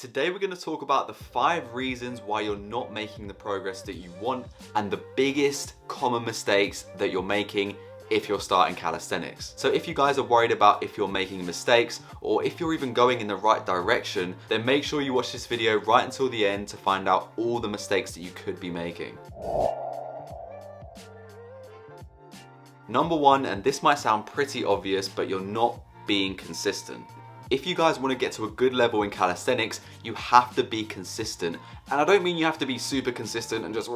Today we're going to talk about the 5 reasons why you're not making the progress that you want and the biggest common mistakes that you're making if you're starting calisthenics. So if you guys are worried about if you're making mistakes or if you're even going in the right direction, then make sure you watch this video right until the end to find out all the mistakes that you could be making. Number 1, and this might sound pretty obvious, but you're not being consistent. If you guys want to get to a good level in calisthenics, you have to be consistent. And I don't mean you have to be super consistent and just,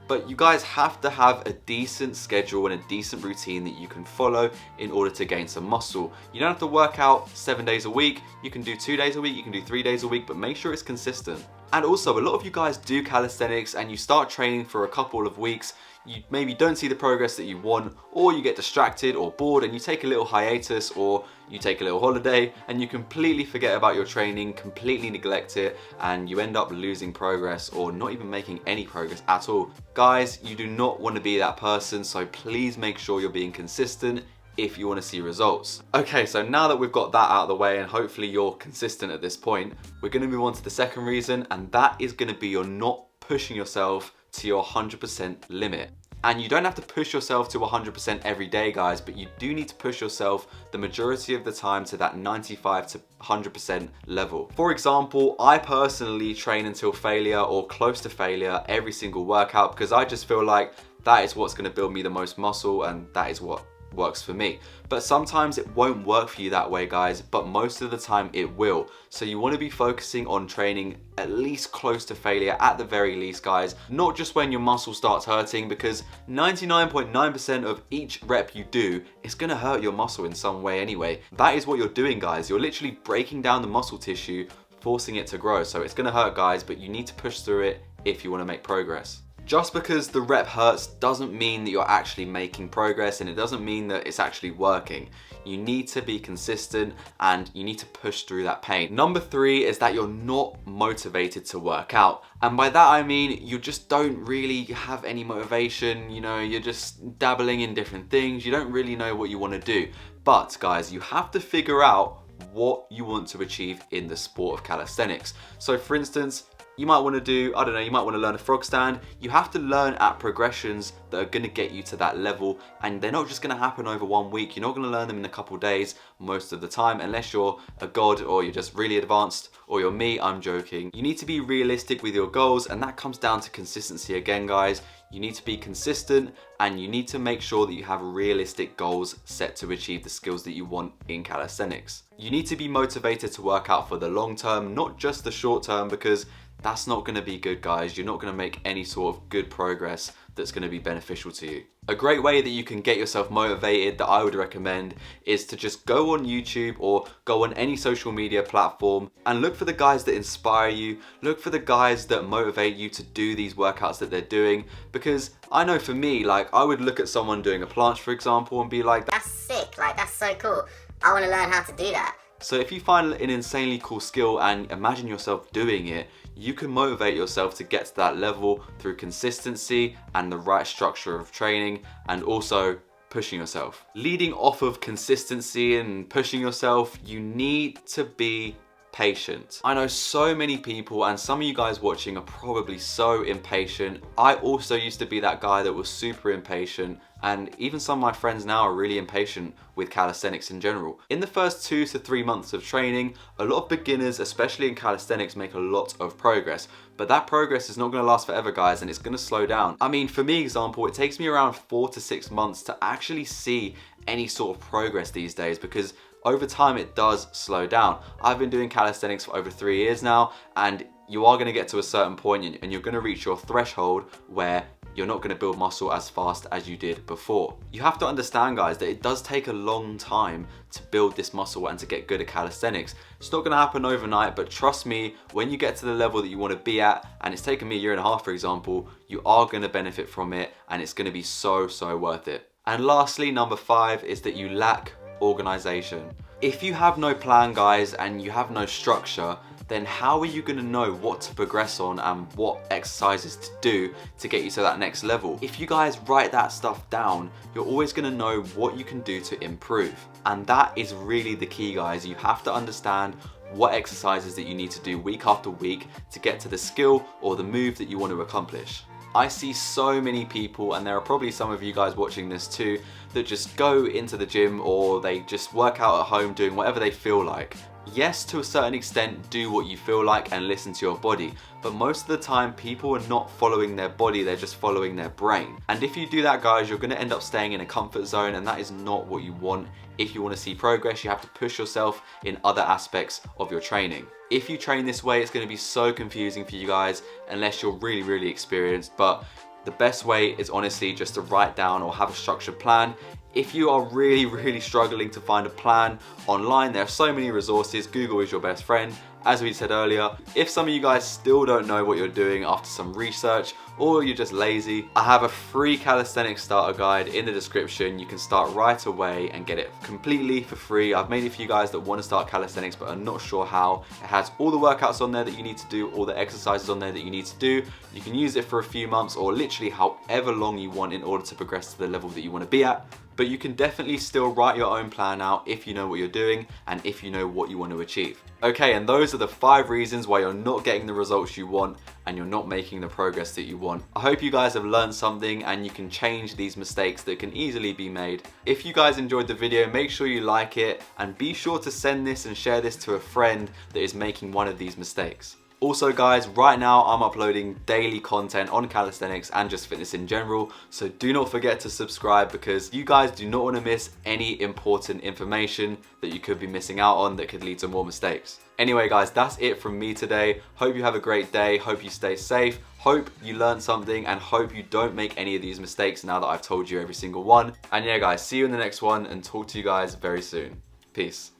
but you guys have to have a decent schedule and a decent routine that you can follow in order to gain some muscle. You don't have to work out 7 days a week. You can do 2 days a week, you can do 3 days a week, but make sure it's consistent. And also, a lot of you guys do calisthenics and you start training for a couple of weeks, you maybe don't see the progress that you want, or you get distracted or bored and you take a little hiatus or you take a little holiday and you completely forget about your training, completely neglect it, and you end up losing progress or not even making any progress at all. Guys, you do not want to be that person, so please make sure you're being consistent if you want to see results. Okay, so now that we've got that out of the way and hopefully you're consistent at this point, we're going to move on to the second reason, and that is going to be you're not pushing yourself to your 100% limit. And you don't have to push yourself to 100% every day, guys, but you do need to push yourself the majority of the time to that 95 to 100% level. For example, I personally train until failure or close to failure every single workout because I just feel like that is what's going to build me the most muscle and that is what works for me. But sometimes it won't work for you that way, guys, but most of the time it will. So you want to be focusing on training at least close to failure at the very least, guys, not just when your muscle starts hurting, because 99.9% of each rep you do is going to hurt your muscle in some way anyway. That is what you're doing, guys. You're literally breaking down the muscle tissue, forcing it to grow. So it's going to hurt, guys, but you need to push through it if you want to make progress. Just because the rep hurts doesn't mean that you're actually making progress, and it doesn't mean that it's actually working. You need to be consistent and you need to push through that pain. Number 3 is that you're not motivated to work out. And by that I mean you just don't really have any motivation, you know, you're just dabbling in different things, you don't really know what you want to do. But guys, you have to figure out what you want to achieve in the sport of calisthenics. So for instance, you might want to do, I don't know, you might want to learn a frog stand. You have to learn at progressions that are going to get you to that level, and they're not just going to happen over 1 week. You're not going to learn them in a couple of days most of the time, unless you're a god or you're just really advanced, or you're me. I'm joking. You need to be realistic with your goals, and that comes down to consistency again, guys. You need to be consistent and you need to make sure that you have realistic goals set to achieve the skills that you want in calisthenics. You need to be motivated to work out for the long term, not just the short term, because that's not going to be good, guys. You're not going to make any sort of good progress that's going to be beneficial to you. A great way that you can get yourself motivated that I would recommend is to just go on YouTube or go on any social media platform and look for the guys that inspire you. Look for the guys that motivate you to do these workouts that they're doing, because I know for me, like, I would look at someone doing a planche, for example, and be like, that's sick, like, that's so cool. I want to learn how to do that. So if you find an insanely cool skill and imagine yourself doing it, you can motivate yourself to get to that level through consistency and the right structure of training, and also pushing yourself. Leading off of consistency and pushing yourself, you need to be patient. I know so many people, and some of you guys watching are probably so impatient. I also used to be that guy that was super impatient, and even some of my friends now are really impatient with calisthenics in general. In the first 2 to 3 months of training, a lot of beginners, especially in calisthenics, make a lot of progress. But that progress is not going to last forever, guys, and it's going to slow down. I mean, for me, example, it takes me around 4 to 6 months to actually see any sort of progress these days, because over time it does slow down. I've been doing calisthenics for over 3 years now, and you are going to get to a certain point and you're going to reach your threshold where you're not going to build muscle as fast as you did before. You have to understand, guys, that it does take a long time to build this muscle and to get good at calisthenics. It's not going to happen overnight, but trust me, when you get to the level that you want to be at, and it's taken me 1.5 years, for example, you are going to benefit from it, and it's going to be so worth it. And lastly, number 5 is that you lack organization. If you have no plan, guys, and you have no structure, then how are you going to know what to progress on and what exercises to do to get you to that next level? If you guys write that stuff down, you're always going to know what you can do to improve. And that is really the key, guys. You have to understand what exercises that you need to do week after week to get to the skill or the move that you want to accomplish. I see so many people, and there are probably some of you guys watching this too, that just go into the gym or they just work out at home doing whatever they feel like. Yes, to a certain extent, do what you feel like and listen to your body, but most of the time people are not following their body, they're just following their brain. And if you do that, guys, you're going to end up staying in a comfort zone, and that is not what you want. If you want to see progress, you have to push yourself in other aspects of your training. If you train this way, it's going to be so confusing for you guys unless you're really experienced, but the best way is honestly just to write down or have a structured plan. If you are really struggling to find a plan online, there are so many resources. Google is your best friend. As we said earlier, if some of you guys still don't know what you're doing after some research, or you're just lazy, I have a free calisthenics starter guide in the description. You can start right away and get it completely for free. I've made it for you guys that want to start calisthenics but are not sure how. It has all the workouts on there that you need to do, all the exercises on there that you need to do. You can use it for a few months or literally however long you want in order to progress to the level that you want to be at. But you can definitely still write your own plan out if you know what you're doing and if you know what you want to achieve. Okay, and those are the 5 reasons why you're not getting the results you want and you're not making the progress that you want. I hope you guys have learned something and you can change these mistakes that can easily be made. If you guys enjoyed the video, make sure you like it and be sure to send this and share this to a friend that is making one of these mistakes. Also guys, right now I'm uploading daily content on calisthenics and just fitness in general, so do not forget to subscribe because you guys do not want to miss any important information that you could be missing out on that could lead to more mistakes. Anyway guys, that's it from me today. Hope you have a great day, hope you stay safe, hope you learned something, and hope you don't make any of these mistakes now that I've told you every single one. And yeah guys, see you in the next one and talk to you guys very soon. Peace.